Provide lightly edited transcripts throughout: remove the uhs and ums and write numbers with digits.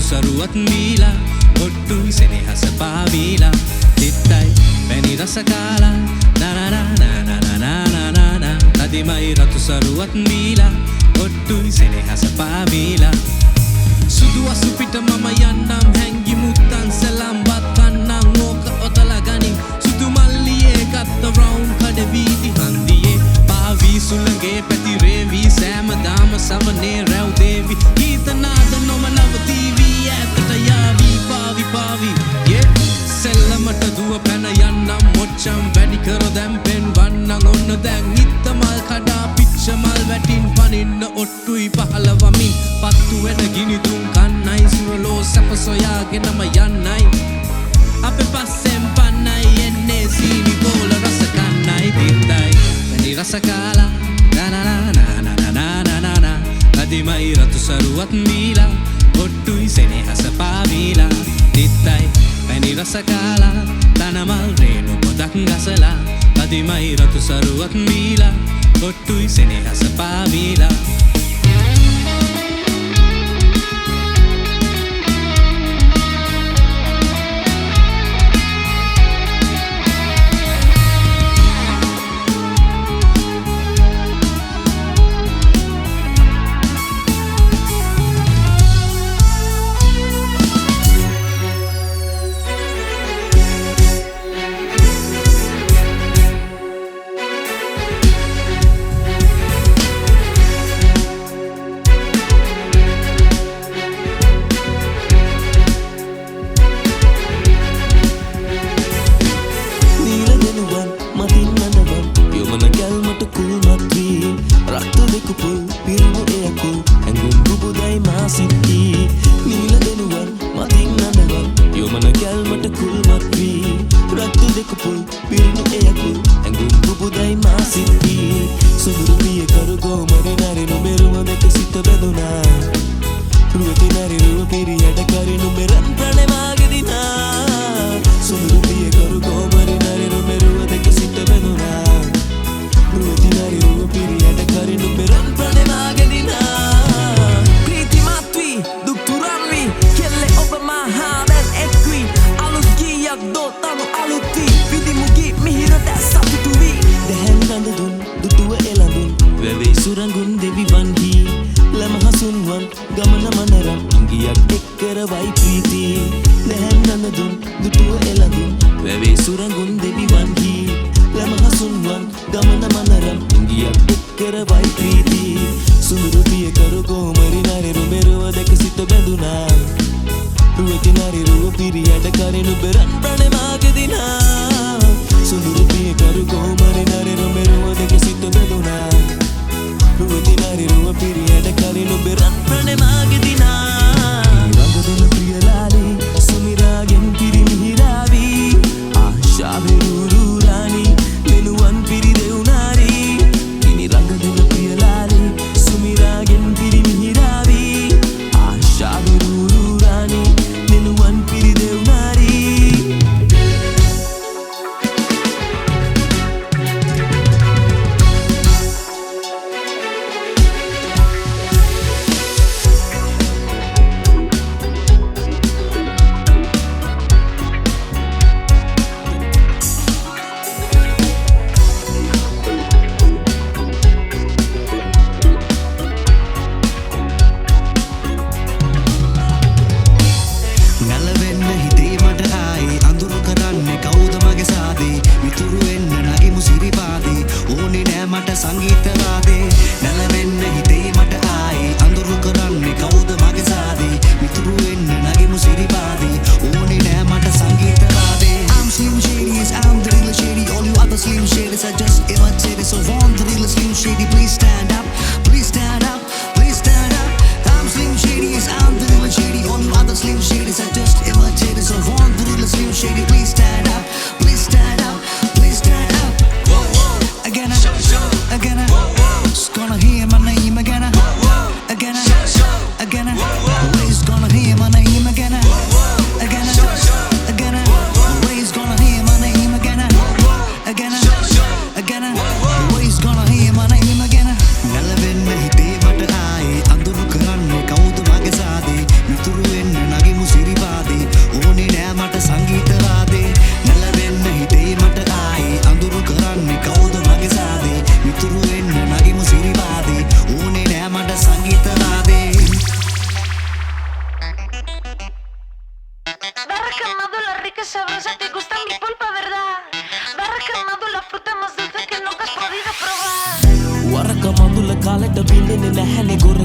සරුවත් මීලා ඔට්ටුයි සෙනෙහස පාවීලා තිත්තයි පැණි රස කාලා නානානානානානානානා තදිමයි රතු සරුවත් මීලා ඔට්ටුයි සෙනෙහස පාවීලා සුදු අසු පිට මම යන්නම් හැංගි මුත්තන් සලම් බත්තන්නම් ඕක ඔතලා ගනින් සුදු මල්ලියේ ගත්ත රවුම් කඩ වීදි හන්දියේ පාවී සුළඟේ පැතිරේවි සෑමදාම සවනේ රැව් දේවි ගීතනාද නොම නවතීවි ඈතට යාවි පාවි පාවි සෙල්ලමට දුව පැන යන්නම් මොච්චම් වැඩි කර දැන් පෙන්වන්නම් ඔන්න දැන් හිත මල් කඩා පිච්ච මල් වැටින් පනින්න ඔට්ටුයි පහලවමින් පත්තු වෙන ගිනි දුම් කන්නයි සුරලෝ සැප සොයාගෙනම යන්නයි අපේ පස්සෙන් පන්නයි එන්නේ සීනි බෝල රස කන්නයි තිත්තයි පැණි රස කාලා නානානානානානානා අදිමයි රතු සරුවත් මීලා ඔට්ටුයි සෙනෙහස පාවීලා තිත්තයි පැණි රස කාලා තනමල් රේණු පොදක් ගසලා අදිමයි රතු සරුවත් මීලා ඔට්ටුයි සෙනෙහස පාවීලා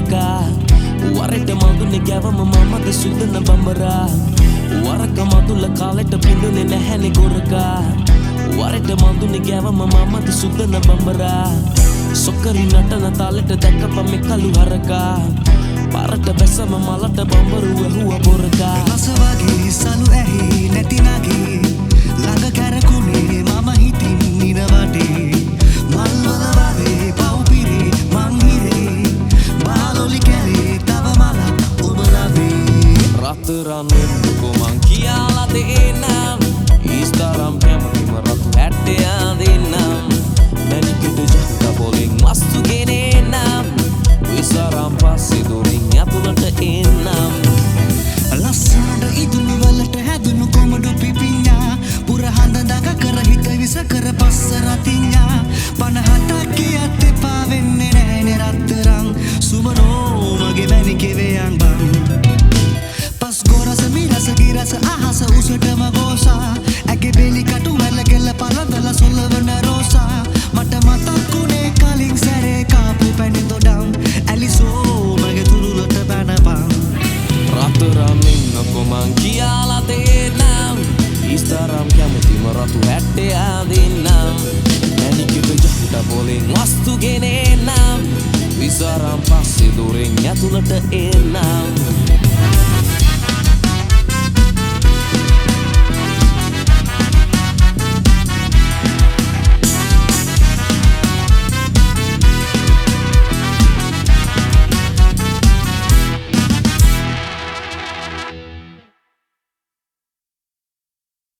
ගොරකා වරට මදුනේ ගැවම මමද සුදන බඹරා වරක මදුල කාලෙට පිඳුනේ නැහැනේ ගොරකා වරට මදුනේ ගැවම මමද සුදන බඹරා සොකරි නටන තාලෙට දැක්කපම මේ කළු හරකා පාරට බැසම මලට බඹරු ඇහුව බොරකා රස වගේ සලු ඇහි නැති නගේ ළඟ කැරකුනේ මම හිතින් නිරවටේ මල්වල වගේ පව්පිරේ මං හිරේ බාලොලි කැලේ තව මලක් ඔබ ලබේ රත්තරන් වෙන්නකෝ මං කියලා දෙන්නම් ඊස්තරම් කැමතිම රතු හැට්ටයා දෙන්නම් මැනිකට ජහත පොලින් මස්තු ගෙනෙන්නම් විසරම් පස්සේ දොරින් ඇතුළට එන්නම් ලස්සනට ඉදුණු වලට හැදුණු කොමඩු පිපිඤ්ඤා පුරහඳ දඟ කර හිත විස කර පස්ස රතිඤ්ඤා 50ක් කියත් එපා වෙන්නේ නැහැනේ රත්තරන් සුමනෝ මගේ මැනි කෙවයන් බං පස් ගොරස මිරස ගිරස අහස උසටම ගෝසා ඇගේ බෙලි කටු වැල කෙල්ල පළඳල සොලවන රෝසා මට මතක් උනේ කලින් සැරේ කාපු පැණි දොඩම් ඇලිසෝ මගේ තුරුලට බැනපන් රත්තරන් ඉන්නකෝ මං කියලා දෙන්නම් ඊස්තරම් කැමතිම රතු හැට්ටයා දෙන්නම් මැනිකට ජහත පොලින් වස්තු ගෙනෙන්නම් විසරම් පස්සේ දොරෙන් ඇතුළට එන්නම්